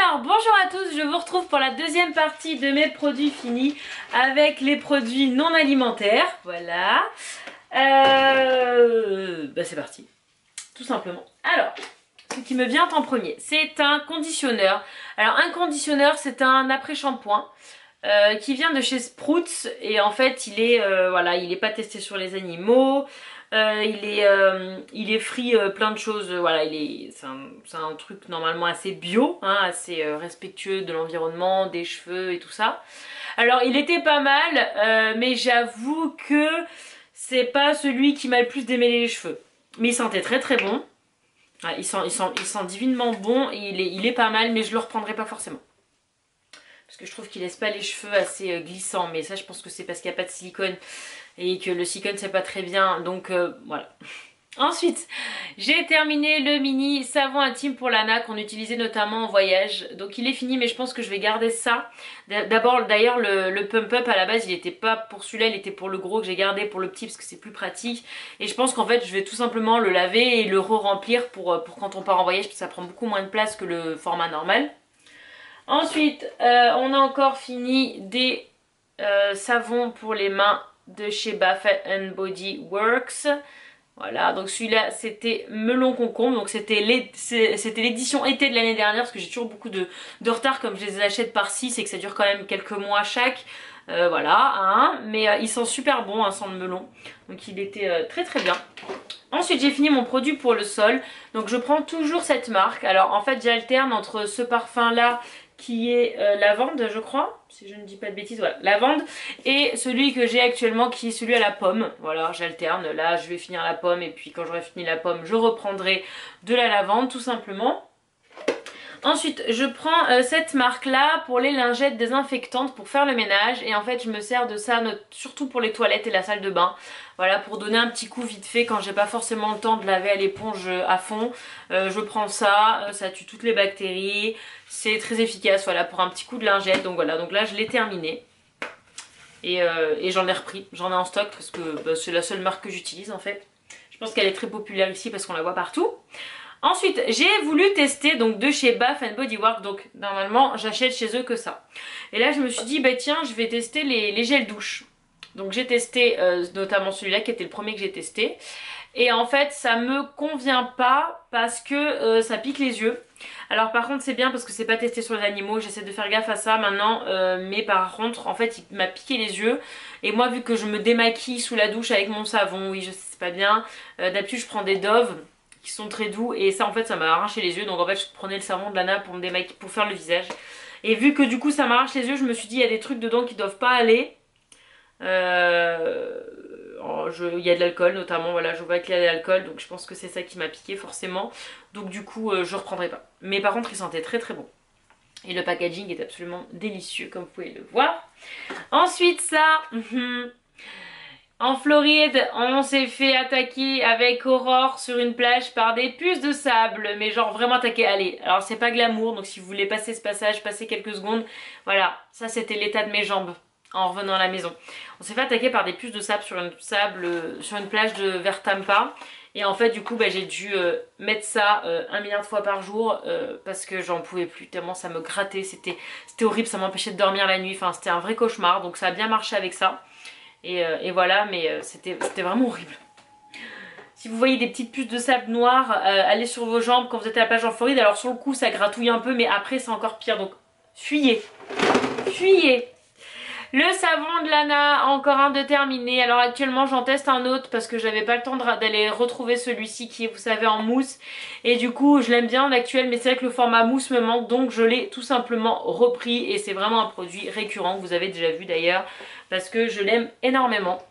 Alors bonjour à tous, je vous retrouve pour la deuxième partie de mes produits finis avec les produits non alimentaires. Voilà. C'est parti, tout simplement. Alors, ce qui me vient en premier, c'est un conditionneur. Alors un conditionneur, c'est un après-shampoing qui vient de chez Sprouts et en fait il est voilà, il n'est pas testé sur les animaux. Il est free plein de choses, voilà, c'est un truc normalement assez bio, hein, assez respectueux de l'environnement, des cheveux et tout ça. Alors il était pas mal, mais j'avoue que c'est pas celui qui m'a le plus démêlé les cheveux. Mais il sentait très très bon. Ouais, il sent divinement bon, et il est pas mal, mais je le reprendrai pas forcément. Parce que je trouve qu'il laisse pas les cheveux assez glissants, mais ça je pense que c'est parce qu'il n'y a pas de silicone et que le silicone c'est pas très bien, donc voilà. Ensuite, j'ai terminé le mini savon intime pour Lana qu'on utilisait notamment en voyage. Donc il est fini, mais je pense que je vais garder ça. D'abord, d'ailleurs, le pump up à la base, il n'était pas pour celui-là, il était pour le gros que j'ai gardé pour le petit parce que c'est plus pratique. Et je pense qu'en fait, je vais tout simplement le laver et le re-remplir pour quand on part en voyage parce que ça prend beaucoup moins de place que le format normal. Ensuite, on a encore fini des savons pour les mains de chez Bath & Body Works. Voilà, donc celui-là c'était melon concombre, donc c'était l'édition été de l'année dernière parce que j'ai toujours beaucoup de retard comme je les achète par 6 et que ça dure quand même quelques mois chaque. Voilà, hein, mais il sent super bon, hein, sans le melon, donc il était très très bien. Ensuite j'ai fini mon produit pour le sol, donc je prends toujours cette marque. Alors en fait j'alterne entre ce parfum là qui est lavande je crois, si je ne dis pas de bêtises, voilà, lavande, et celui que j'ai actuellement qui est celui à la pomme. Voilà, j'alterne, là je vais finir la pomme et puis quand j'aurai fini la pomme je reprendrai de la lavande tout simplement. Ensuite je prends cette marque là pour les lingettes désinfectantes pour faire le ménage, et en fait je me sers de ça surtout pour les toilettes et la salle de bain. Voilà, pour donner un petit coup vite fait quand j'ai pas forcément le temps de laver à l'éponge à fond. Je prends ça, ça tue toutes les bactéries, c'est très efficace, voilà, pour un petit coup de lingette. Donc voilà, donc là je l'ai terminé. Et j'en ai repris, j'en ai en stock parce que c'est la seule marque que j'utilise en fait. Je pense qu'elle est très populaire ici parce qu'on la voit partout. Ensuite, j'ai voulu tester donc de chez Bath & Body Works, donc normalement j'achète chez eux que ça. Et là je me suis dit, bah tiens, je vais tester les gels douche. Donc j'ai testé notamment celui-là qui était le premier que j'ai testé. Et en fait ça me convient pas parce que ça pique les yeux. Alors par contre c'est bien parce que c'est pas testé sur les animaux, j'essaie de faire gaffe à ça maintenant. Mais par contre en fait il m'a piqué les yeux. Et moi vu que je me démaquille sous la douche avec mon savon, oui je sais c'est pas bien. D'habitude je prends des Dove qui sont très doux et ça en fait ça m'a arraché les yeux. Donc en fait je prenais le savon de Lana pour me démaquiller, pour faire le visage. Et vu que du coup ça m'arrache les yeux, je me suis dit il y a des trucs dedans qui doivent pas aller. Il y a de l'alcool notamment, voilà, je vois qu'il y a de l'alcool, donc je pense que c'est ça qui m'a piqué forcément. Donc du coup je reprendrai pas. Mais par contre il sentait très très bon. Et le packaging est absolument délicieux comme vous pouvez le voir. Ensuite ça, en Floride on s'est fait attaquer avec Aurore sur une plage par des puces de sable. Mais genre vraiment attaqué, allez, alors c'est pas glamour, donc si vous voulez passer ce passage, passez quelques secondes. Voilà, ça c'était l'état de mes jambes en revenant à la maison. On s'est fait attaquer par des puces de sable sur une plage vers Tampa. Et en fait du coup j'ai dû mettre ça 1 milliard de fois par jour parce que j'en pouvais plus tellement ça me grattait, c'était horrible, ça m'empêchait de dormir la nuit, enfin c'était un vrai cauchemar. Donc ça a bien marché avec ça. Et voilà, mais c'était vraiment horrible. Si vous voyez des petites puces de sable noires aller sur vos jambes quand vous êtes à la plage en Floride, alors sur le coup ça gratouille un peu mais après c'est encore pire, donc fuyez. Fuyez. Le savon de Lana, encore un de terminé. Alors actuellement j'en teste un autre parce que j'avais pas le temps d'aller retrouver celui-ci qui est, vous savez, en mousse. Et du coup je l'aime bien l'actuel, mais c'est vrai que le format mousse me manque, donc je l'ai tout simplement repris. Et c'est vraiment un produit récurrent, vous avez déjà vu d'ailleurs, parce que je l'aime énormément.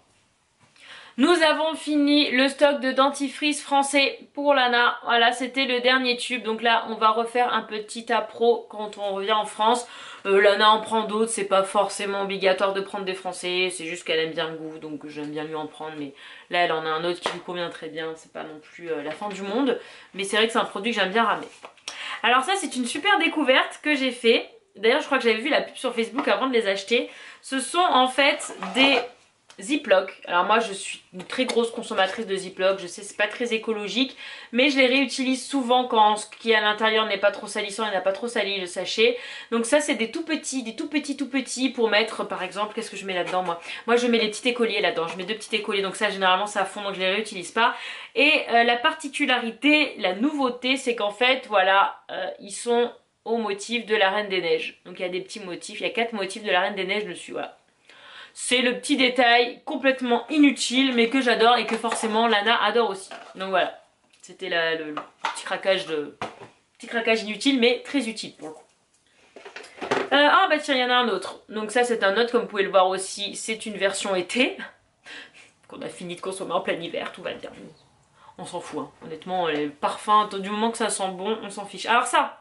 Nous avons fini le stock de dentifrice français pour Lana. Voilà, c'était le dernier tube. Donc là, on va refaire un petit appro quand on revient en France. Lana en prend d'autres. C'est pas forcément obligatoire de prendre des français. C'est juste qu'elle aime bien le goût. Donc j'aime bien lui en prendre. Mais là, elle en a un autre qui lui convient très bien. C'est pas non plus la fin du monde. Mais c'est vrai que c'est un produit que j'aime bien ramener. Alors ça, c'est une super découverte que j'ai fait. D'ailleurs, je crois que j'avais vu la pub sur Facebook avant de les acheter. Ce sont en fait des Ziploc. Alors moi je suis une très grosse consommatrice de Ziploc, je sais c'est pas très écologique, mais je les réutilise souvent quand ce qui est à l'intérieur n'est pas trop salissant et n'a pas trop sali le sachet. Donc ça c'est des tout petits pour mettre par exemple, qu'est-ce que je mets là-dedans moi? Moi je mets les petits écoliers là-dedans, je mets 2 petits écoliers, donc ça généralement ça fond donc je les réutilise pas. Et la particularité, la nouveauté c'est qu'en fait voilà, ils sont au motif de la Reine des Neiges. Donc il y a des petits motifs, il y a 4 motifs de la Reine des Neiges dessus, voilà. C'est le petit détail complètement inutile mais que j'adore et que forcément Lana adore aussi. Donc voilà, c'était le petit craquage inutile mais très utile pour le coup. Ah bah tiens, il y en a un autre. Donc ça c'est un autre comme vous pouvez le voir aussi, c'est une version été qu'on a fini de consommer en plein hiver, tout va bien. On s'en fout, hein. Honnêtement, les parfums, du moment que ça sent bon, on s'en fiche. Alors ça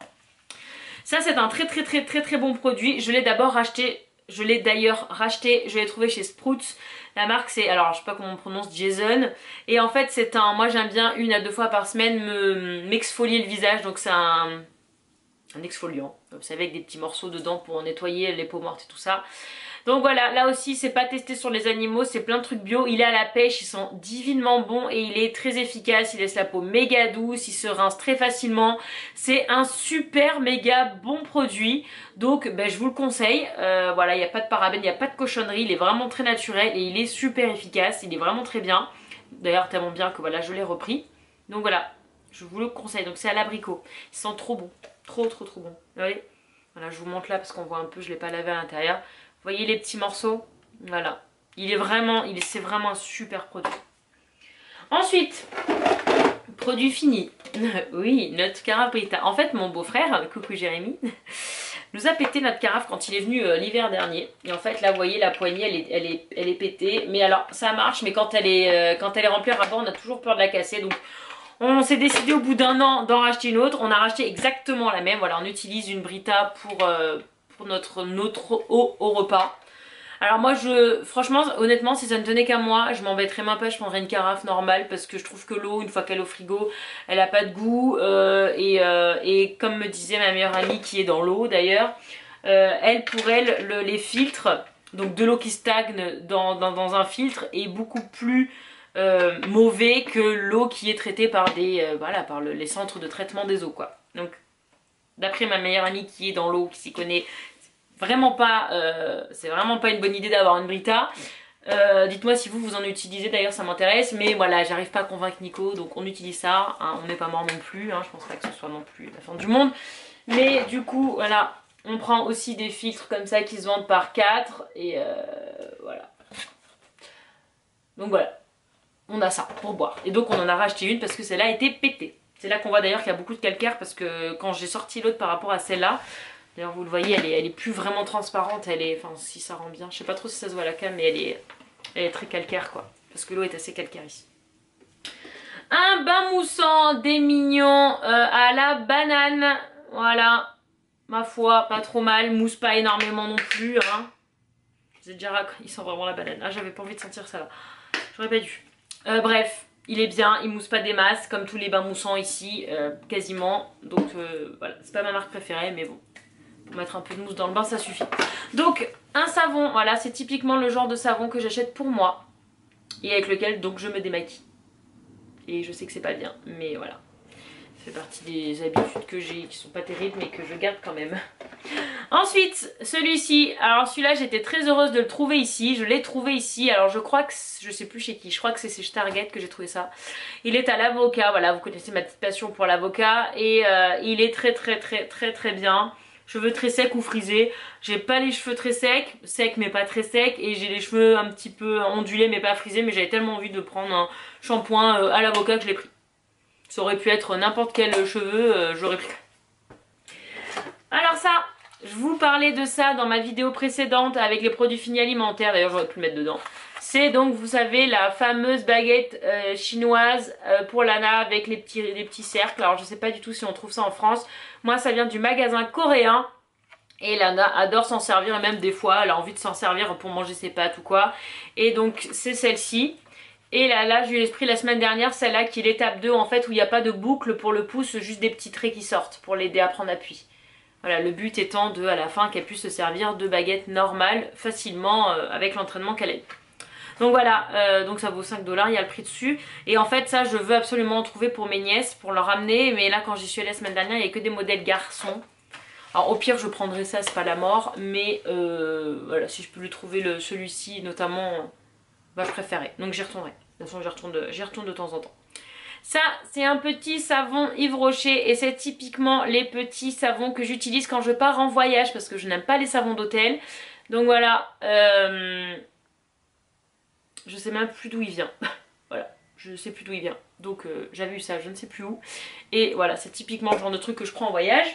c'est un très bon produit. Je l'ai d'abord racheté. Je l'ai d'ailleurs racheté, je l'ai trouvé chez Sprouts. La marque c'est, alors je sais pas comment on prononce, Jason. Et en fait c'est un, moi j'aime bien 1 à 2 fois par semaine m'exfolier le visage. Donc c'est un exfoliant, vous savez, avec des petits morceaux dedans pour nettoyer les peaux mortes et tout ça. Donc voilà, là aussi c'est pas testé sur les animaux, c'est plein de trucs bio, il est à la pêche, ils sont divinement bons et il est très efficace, il laisse la peau méga douce, il se rince très facilement, c'est un super méga bon produit, donc ben, je vous le conseille, voilà, il n'y a pas de parabènes, il n'y a pas de cochonnerie, il est vraiment très naturel et il est super efficace, il est vraiment très bien, d'ailleurs tellement bien que voilà je l'ai repris, donc voilà, je vous le conseille, donc c'est à l'abricot, il sent trop bon, trop bon, vous voyez, voilà je vous montre là parce qu'on voit un peu, je ne l'ai pas lavé à l'intérieur. Vous voyez les petits morceaux? Voilà. C'est vraiment un super produit. Ensuite, produit fini. Oui, notre carafe Brita. En fait, mon beau-frère, coucou Jérémy, nous a pété notre carafe quand il est venu l'hiver dernier. Et en fait, là, vous voyez, la poignée, elle est pétée. Mais alors, ça marche, mais quand elle est remplie à ras-bord, on a toujours peur de la casser. Donc, on s'est décidé au bout d'1 an d'en racheter une autre. On a racheté exactement la même. Voilà, on utilise une Brita pour notre eau au repas. Alors moi franchement honnêtement si ça ne tenait qu'à moi je m'embêterais même pas, je prendrais une carafe normale parce que je trouve que l'eau une fois qu'elle est au frigo elle a pas de goût et comme me disait ma meilleure amie qui est dans l'eau d'ailleurs, pour elle les filtres, donc de l'eau qui stagne dans un filtre est beaucoup plus mauvais que l'eau qui est traitée par les centres de traitement des eaux quoi. Donc d'après ma meilleure amie qui est dans l'eau, qui s'y connaît, c'est vraiment pas une bonne idée d'avoir une Brita. Dites-moi si vous en utilisez, d'ailleurs ça m'intéresse, mais voilà, j'arrive pas à convaincre Nico, donc on utilise ça, hein, on n'est pas mort non plus, hein, je pense pas que ce soit non plus la fin du monde. Mais du coup, voilà, on prend aussi des filtres comme ça qui se vendent par 4, et voilà. Donc voilà, on a ça pour boire. Et donc on en a racheté une parce que celle-là a été pétée. C'est là qu'on voit d'ailleurs qu'il y a beaucoup de calcaire parce que quand j'ai sorti l'autre par rapport à celle-là, d'ailleurs vous le voyez, elle est plus vraiment transparente, enfin si ça rend bien, je sais pas trop si ça se voit à la cam, mais elle est très calcaire quoi, parce que l'eau est assez calcaire ici. Un bain moussant des mignons à la banane, voilà, ma foi, pas trop mal, mousse pas énormément non plus, hein. Vous êtes déjà il sent vraiment la banane, ah j'avais pas envie de sentir ça là, j'aurais pas dû. Bref, il est bien, il mousse pas des masses comme tous les bains moussants ici, quasiment, donc voilà, c'est pas ma marque préférée mais bon. Pour mettre un peu de mousse dans le bain ça suffit. Donc un savon, voilà c'est typiquement le genre de savon que j'achète pour moi et avec lequel donc je me démaquille. Et je sais que c'est pas bien mais voilà, ça fait partie des habitudes que j'ai qui sont pas terribles mais que je garde quand même. Ensuite celui-ci, alors celui-là j'étais très heureuse de le trouver ici, je l'ai trouvé ici, alors je crois que, je sais plus chez qui, je crois que c'est chez Target que j'ai trouvé ça. Il est à l'avocat, voilà vous connaissez ma petite passion pour l'avocat et il est très bien. Cheveux très secs ou frisés, j'ai pas les cheveux très secs mais pas très secs, et j'ai les cheveux un petit peu ondulés mais pas frisés, mais j'avais tellement envie de prendre un shampoing à l'avocat que je l'ai pris. Ça aurait pu être n'importe quel cheveu, j'aurais pris. Alors ça, je vous parlais de ça dans ma vidéo précédente avec les produits finis alimentaires, d'ailleurs j'aurais pu le mettre dedans. C'est donc vous savez la fameuse baguette chinoise pour Lana avec les petits cercles. Alors je sais pas du tout si on trouve ça en France. Moi ça vient du magasin coréen. Et Lana adore s'en servir, et même des fois elle a envie de s'en servir pour manger ses pâtes ou quoi. Et donc c'est celle-ci. Et là je lui ai pris la semaine dernière celle-là qui est l'étape 2 en fait où il n'y a pas de boucle pour le pouce, juste des petits traits qui sortent pour l'aider à prendre appui. Voilà, le but étant à la fin qu'elle puisse se servir de baguette normale facilement avec l'entraînement qu'elle a. Donc voilà, donc ça vaut 5 $, il y a le prix dessus. Et en fait ça je veux absolument en trouver pour mes nièces, pour leur ramener. Mais là quand j'y suis allée la semaine dernière, il n'y a que des modèles garçons. Alors au pire je prendrai ça, c'est pas la mort. Mais voilà, si je peux lui trouver celui-ci notamment, bah je préférais. Donc j'y retournerai. De toute façon j'y retourne de temps en temps. Ça, c'est un petit savon Yves Rocher et c'est typiquement les petits savons que j'utilise quand je pars en voyage parce que je n'aime pas les savons d'hôtel. Donc voilà, je sais même plus d'où il vient. Voilà, je sais plus d'où il vient. Donc j'avais eu ça, je ne sais plus où. Et voilà, c'est typiquement le genre de truc que je prends en voyage.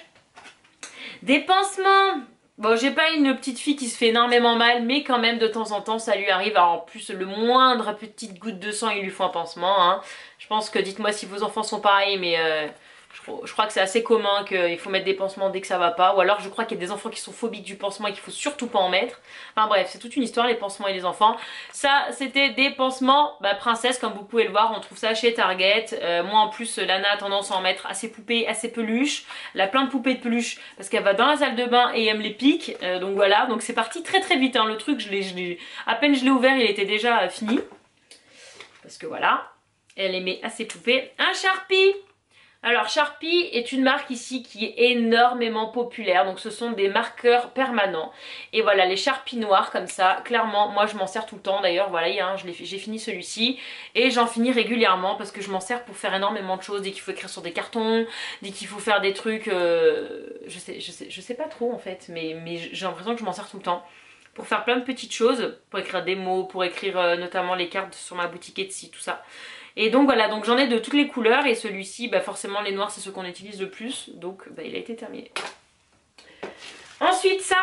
Des pansements. Bon, j'ai pas une petite fille qui se fait énormément mal, mais quand même de temps en temps ça lui arrive. Alors en plus, le moindre petite goutte de sang, il lui faut un pansement. Hein. Je pense que, dites-moi si vos enfants sont pareils, mais je crois que c'est assez commun qu'il faut mettre des pansements dès que ça va pas. Ou alors je crois qu'il y a des enfants qui sont phobiques du pansement et qu'il faut surtout pas en mettre. Enfin bref, c'est toute une histoire les pansements et les enfants. Ça, c'était des pansements princesse, comme vous pouvez le voir. On trouve ça chez Target. Moi en plus, Lana a tendance à en mettre assez poupées, assez peluches. Elle a plein de poupées de peluches parce qu'elle va dans la salle de bain et aime les pics. Donc voilà, donc c'est parti très très vite. Hein. Le truc, à peine je l'ai ouvert, il était déjà fini. Parce que voilà, elle aimait assez poupées. Un Sharpie. Alors Sharpie est une marque ici qui est énormément populaire, donc ce sont des marqueurs permanents. Et voilà, les Sharpies noirs comme ça, clairement, moi je m'en sers tout le temps. D'ailleurs voilà, j'ai fini celui-ci et j'en finis régulièrement parce que je m'en sers pour faire énormément de choses. Dès qu'il faut écrire sur des cartons, dès qu'il faut faire des trucs, je sais pas trop en fait, mais j'ai l'impression que je m'en sers tout le temps. Pour faire plein de petites choses, pour écrire des mots, pour écrire notamment les cartes sur ma boutique Etsy, tout ça. Et donc voilà, donc j'en ai de toutes les couleurs et celui-ci, forcément les noirs c'est ce qu'on utilise le plus, donc il a été terminé. Ensuite ça,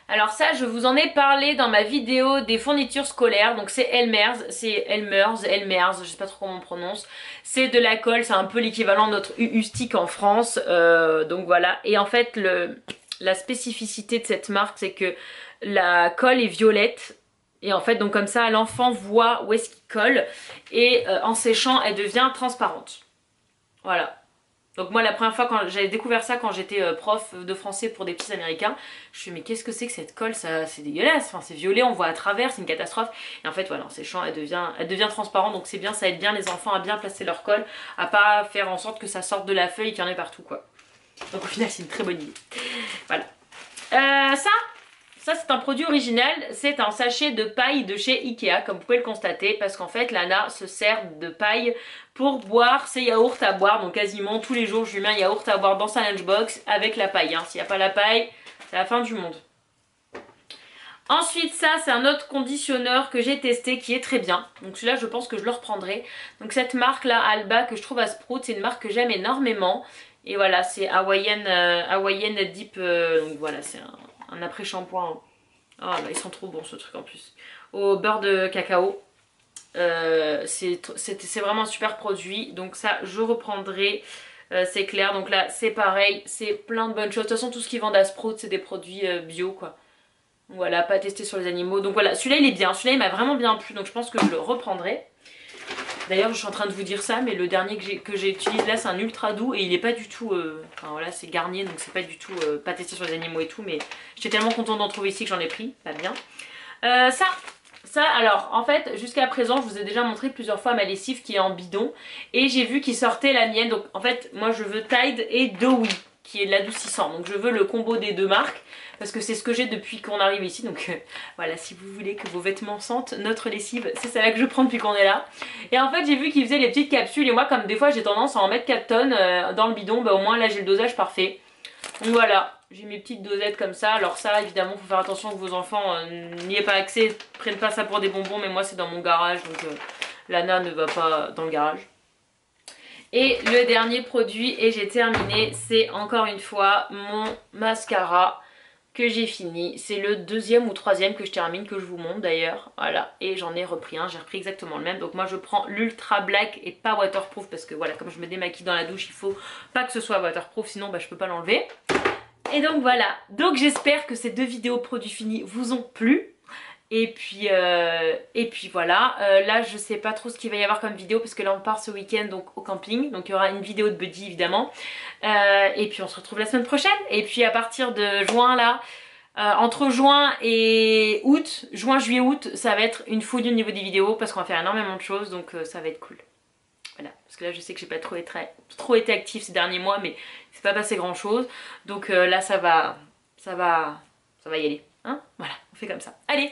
alors ça je vous en ai parlé dans ma vidéo des fournitures scolaires, donc c'est Elmer's, je sais pas trop comment on prononce, c'est de la colle, c'est un peu l'équivalent de notre UU Stick en France, donc voilà, et en fait la spécificité de cette marque c'est que la colle est violette. Et en fait, donc comme ça, l'enfant voit où est-ce qu'il colle. Et en séchant, elle devient transparente. Voilà. Donc moi, la première fois, quand j'avais découvert ça quand j'étais prof de français pour des petits américains, je me suis dit, mais qu'est-ce que c'est que cette colle? Ça, c'est dégueulasse. Enfin, c'est violet, on voit à travers, c'est une catastrophe. Et en fait, voilà, en séchant, elle devient transparente. Donc c'est bien, ça aide bien les enfants à bien placer leur colle, à pas faire en sorte que ça sorte de la feuille et qu'il y en ait partout, quoi. Donc au final, c'est une très bonne idée. Voilà. Ça c'est un produit original, c'est un sachet de paille de chez Ikea comme vous pouvez le constater parce qu'en fait Lana se sert de paille pour boire ses yaourts à boire, donc quasiment tous les jours je lui mets un yaourt à boire dans sa lunchbox avec la paille, hein. S'il n'y a pas la paille c'est la fin du monde. Ensuite ça c'est un autre conditionneur que j'ai testé qui est très bien, donc celui-là je pense que je le reprendrai. Donc cette marque là Alba que je trouve à Sprout, c'est une marque que j'aime énormément et voilà c'est Hawaiian Deep, donc voilà c'est un après-shampoing. Oh là, ils sont trop bons ce truc en plus. Au beurre de cacao. C'est vraiment un super produit. Donc ça, je reprendrai. C'est clair. Donc là, c'est pareil. C'est plein de bonnes choses. De toute façon, tout ce qu'ils vendent à Sprout, c'est des produits bio quoi. Voilà, pas testé sur les animaux. Donc voilà, celui-là il est bien. Celui-là il m'a vraiment bien plu. Donc je pense que je le reprendrai. D'ailleurs je suis en train de vous dire ça, mais le dernier que j'ai utilisé là c'est un ultra doux et il est pas du tout, enfin voilà c'est Garnier donc c'est pas du tout, pas testé sur les animaux et tout, mais j'étais tellement contente d'en trouver ici que j'en ai pris, pas bien. Ça alors en fait jusqu'à présent je vous ai déjà montré plusieurs fois ma lessive qui est en bidon et j'ai vu qu'il sortait la mienne, donc en fait moi je veux Tide et Dowie qui est de l'adoucissant, donc je veux le combo des deux marques parce que c'est ce que j'ai depuis qu'on arrive ici, donc voilà, si vous voulez que vos vêtements sentent notre lessive, c'est celle-là que je prends depuis qu'on est là. Et en fait j'ai vu qu'ils faisaient les petites capsules et moi comme des fois j'ai tendance à en mettre 4 tonnes dans le bidon, au moins là j'ai le dosage parfait. Donc voilà, j'ai mes petites dosettes comme ça. Alors ça évidemment faut faire attention que vos enfants n'y aient pas accès, prennent pas ça pour des bonbons, mais moi c'est dans mon garage, donc Lana ne va pas dans le garage. Et le dernier produit, et j'ai terminé, c'est encore une fois mon mascara que j'ai fini. C'est le deuxième ou troisième que je termine, que je vous montre d'ailleurs. Voilà, et j'en ai repris un, j'ai repris exactement le même. Donc moi je prends l'Ultra Black et pas waterproof parce que voilà, comme je me démaquille dans la douche, il faut pas que ce soit waterproof, sinon je peux pas l'enlever. Et donc voilà, donc j'espère que ces deux vidéos produits finis vous ont plu. Et puis voilà, là je sais pas trop ce qu'il va y avoir comme vidéo parce que là on part ce week-end donc au camping, donc il y aura une vidéo de Buddy évidemment, et puis on se retrouve la semaine prochaine, et puis à partir de juin là, Entre juin et août, juin, juillet, août, ça va être une folie au niveau des vidéos parce qu'on va faire énormément de choses, donc ça va être cool. Voilà, parce que là je sais que j'ai pas trop été active ces derniers mois, mais c'est pas passé grand chose, donc là ça va y aller. Hein, voilà, on fait comme ça. Allez,